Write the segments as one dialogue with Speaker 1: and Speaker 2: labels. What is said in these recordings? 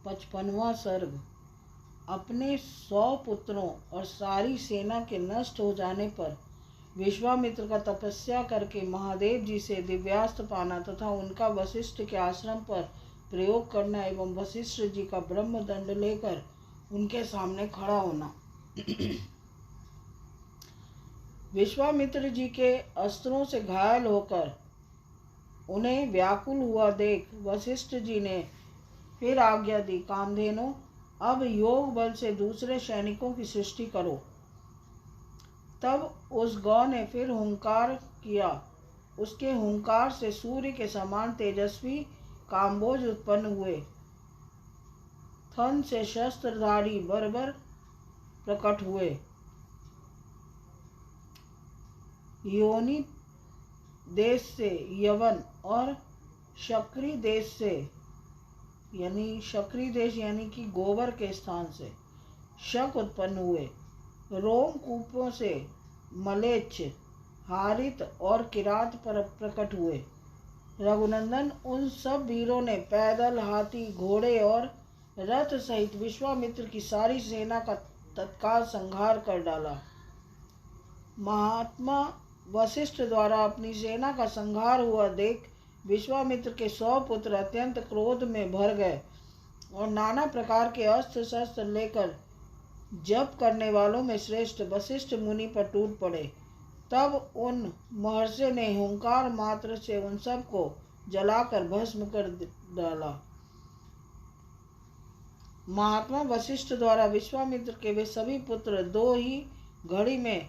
Speaker 1: 55वां सर्ग। अपने 100 पुत्रों और सारी सेना के नष्ट हो जाने पर विश्वामित्र का तपस्या करके महादेव जी से दिव्यास्त्र पाना तथा उनका वशिष्ठ के आश्रम पर प्रयोग करना एवं वशिष्ठ जी का ब्रह्मदंड लेकर उनके सामने खड़ा होना। विश्वामित्र जी के अस्त्रों से घायल होकर उन्हें व्याकुल हुआ देख वशिष्ठ जी ने फिर आज्ञा दी, कामधेनु, अब योग बल से दूसरे सैनिकों की सृष्टि करो। तब उस गौ ने फिर हुंकार किया। उसके हुंकार से सूर्य के समान तेजस्वी काम्बोज उत्पन्न हुए। थन से शस्त्रधारी बर्बर प्रकट हुए। योनि देश से यवन और शक्री देश से शक्री देश यानी कि गोबर के स्थान से शक उत्पन्न हुए। रोमकूपों से मलेच्छ, हारित और किरात पर प्रकट हुए। रघुनंदन उन सब वीरों ने पैदल, हाथी, घोड़े और रथ सहित विश्वामित्र की सारी सेना का तत्काल संहार कर डाला। महात्मा वशिष्ठ द्वारा अपनी सेना का संहार हुआ देख विश्वामित्र के 100 पुत्र अत्यंत क्रोध में भर गए और नाना प्रकार के अस्त्र शस्त्र लेकर जप करने वालों में श्रेष्ठ वशिष्ठ मुनि पर टूट पड़े। तब उन महर्षि ने हुंकार मात्र से उन सब को जलाकर भस्म कर डाला। महात्मा वशिष्ठ द्वारा विश्वामित्र के वे सभी पुत्र 2 ही घड़ी में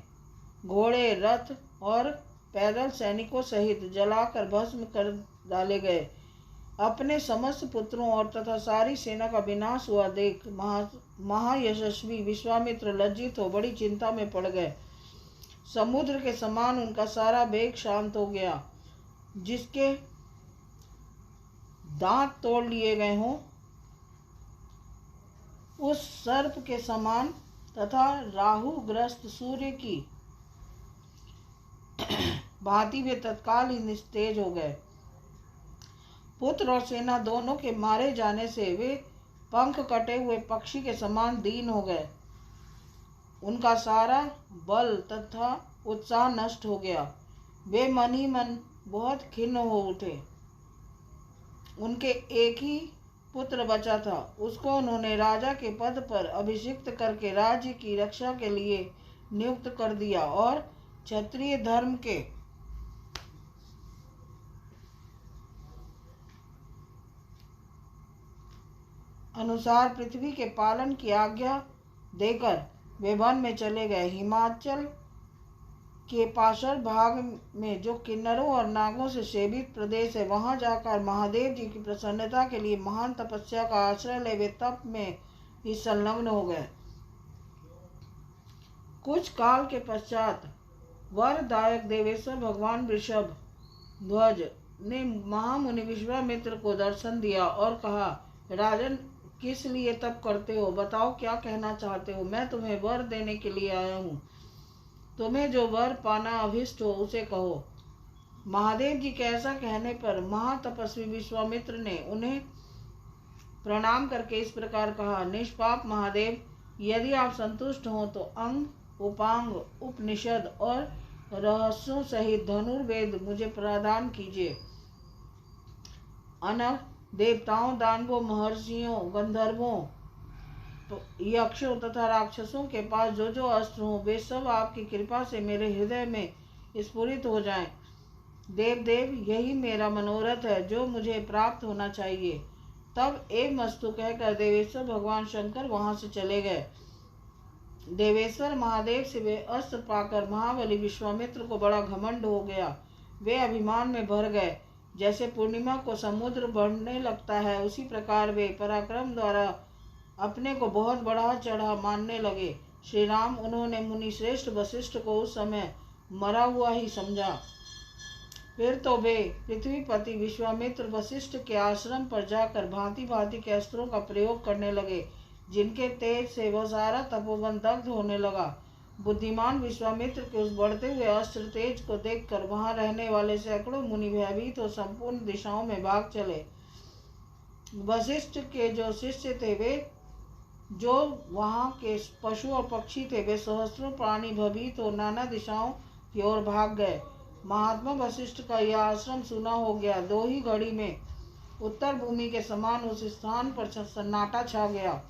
Speaker 1: घोड़े, रथ और पैदल सैनिकों सहित जलाकर भस्म कर डाले गए। अपने समस्त पुत्रों और तथा सारी सेना का विनाश हुआ देख महायशस्वी विश्वामित्र लज्जित हो बड़ी चिंता में पड़ गए। समुद्र के समान उनका सारा वेग शांत हो गया। जिसके दांत तोड़ लिए गए हों उस सर्प के समान तथा राहुग्रस्त सूर्य की भांति वे तत्काल ही निस्तेज हो गए। पुत्र और सेना दोनों के मारे जाने से वे पंख कटे हुए पक्षी के समान दीन हो गए। उनका सारा बल तथा उत्साह नष्ट हो गया। वे मन ही मन बहुत खिन्न हो उठे। उनके एक ही पुत्र बचा था, उसको उन्होंने राजा के पद पर अभिषिक्त करके राज्य की रक्षा के लिए नियुक्त कर दिया और क्षत्रिय धर्म के अनुसार पृथ्वी के पालन की आज्ञा देकर वे वन में चले गए। हिमाचल के पाषाण भाग में जो किन्नरों और नागों से सेवित प्रदेश है, वहां जाकर महादेव जी की प्रसन्नता के लिए महान तपस्या का आश्रय ले वे तप में ही संलग्न हो गए। कुछ काल के पश्चात वरदायक देवेश्वर भगवान वृषभ ध्वज ने महामुनि विश्वामित्र को दर्शन दिया और कहा, राजन, किस लिए तप करते हो? बताओ, क्या कहना चाहते हो? मैं तुम्हें वर देने के लिए आया हूँ। तुम्हें जो वर पाना अभिष्ट हो उसे कहो। महादेव जी के ऐसा कहने पर महातपस्वी विश्वामित्र ने उन्हें प्रणाम करके इस प्रकार कहा, निष्पाप महादेव, यदि आप संतुष्ट हो तो अंग, उपांग, उपनिषद और रहस्यों सहित धनुर्वेद मुझे प्रदान कीजिए। अनग देवताओं, दानवों, महर्षियों, गंधर्वों, यक्षों तथा राक्षसों के पास जो जो अस्त्र हों वे सब आपकी कृपा से मेरे हृदय में स्फुरित हो जाएं। देव, यही मेरा मनोरथ है जो मुझे प्राप्त होना चाहिए। तब एवमस्तु कहकर देवेश्वर भगवान शंकर वहां से चले गए। देवेश्वर महादेव से वे अस्त्र पाकर महाबली विश्वामित्र को बड़ा घमंड हो गया। वे अभिमान में भर गए। जैसे पूर्णिमा को समुद्र बढ़ने लगता है, उसी प्रकार वे पराक्रम द्वारा अपने को बहुत बढ़ा चढ़ा मानने लगे। श्री राम, उन्होंने मुनि श्रेष्ठ वशिष्ठ को उस समय मरा हुआ ही समझा। फिर तो वे पृथ्वीपति विश्वामित्र वशिष्ठ के आश्रम पर जाकर भांति भांति के अस्त्रों का प्रयोग करने लगे, जिनके तेज से वह सारा तपोवन दग्ध होने लगा। बुद्धिमान विश्वामित्र के उस बढ़ते हुए अस्त्र तेज को देखकर वहां रहने वाले सैकड़ों मुनि भयभीत हो संपूर्ण दिशाओं में भाग चले। वशिष्ठ के जो शिष्य थे वे जो वहाँ के पशु और पक्षी थे वे सहस्त्रों प्राणी भयभीत हो नाना दिशाओं की ओर भाग गए। महात्मा वशिष्ठ का यह आश्रम सुना हो गया। दो ही घड़ी में उत्तर भूमि के समान उस स्थान पर सन्नाटा छा गया।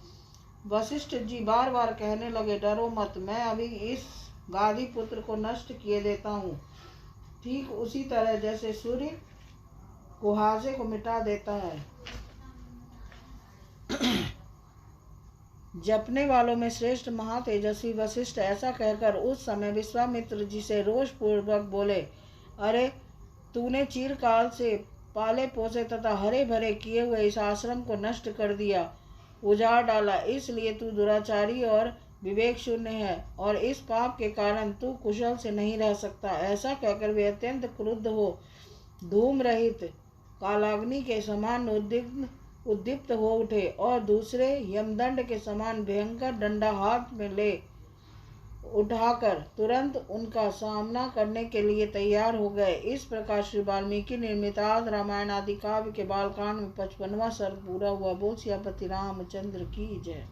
Speaker 1: वशिष्ठ जी बार बार कहने लगे, डरो मत, मैं अभी इस गादी पुत्र को नष्ट किए देता हूँ, ठीक उसी तरह जैसे सूर्य कुहासे को मिटा देता है। जपने वालों में श्रेष्ठ महातेजस्वी वशिष्ठ ऐसा कहकर उस समय विश्वामित्र जी से रोष पूर्वक बोले, अरे तूने चिरकाल से पाले पोसे तथा हरे भरे किए हुए इस आश्रम को नष्ट कर दिया, उजाड़ डाला, इसलिए तू दुराचारी और विवेक शून्य है और इस पाप के कारण तू कुशल से नहीं रह सकता। ऐसा कहकर वे अत्यंत क्रुद्ध हो धूम रहित कालाग्नि के समान उद्दीप्त हो उठे और दूसरे यमदंड के समान भयंकर डंडा हाथ में ले उठाकर तुरंत उनका सामना करने के लिए तैयार हो गए। इस प्रकार श्री वाल्मीकि निर्मित आदि रामायण आदि काव्य के बालकांड में 55वां सर्ग पूरा हुआ। बोल सियापति रामचंद्र की जय।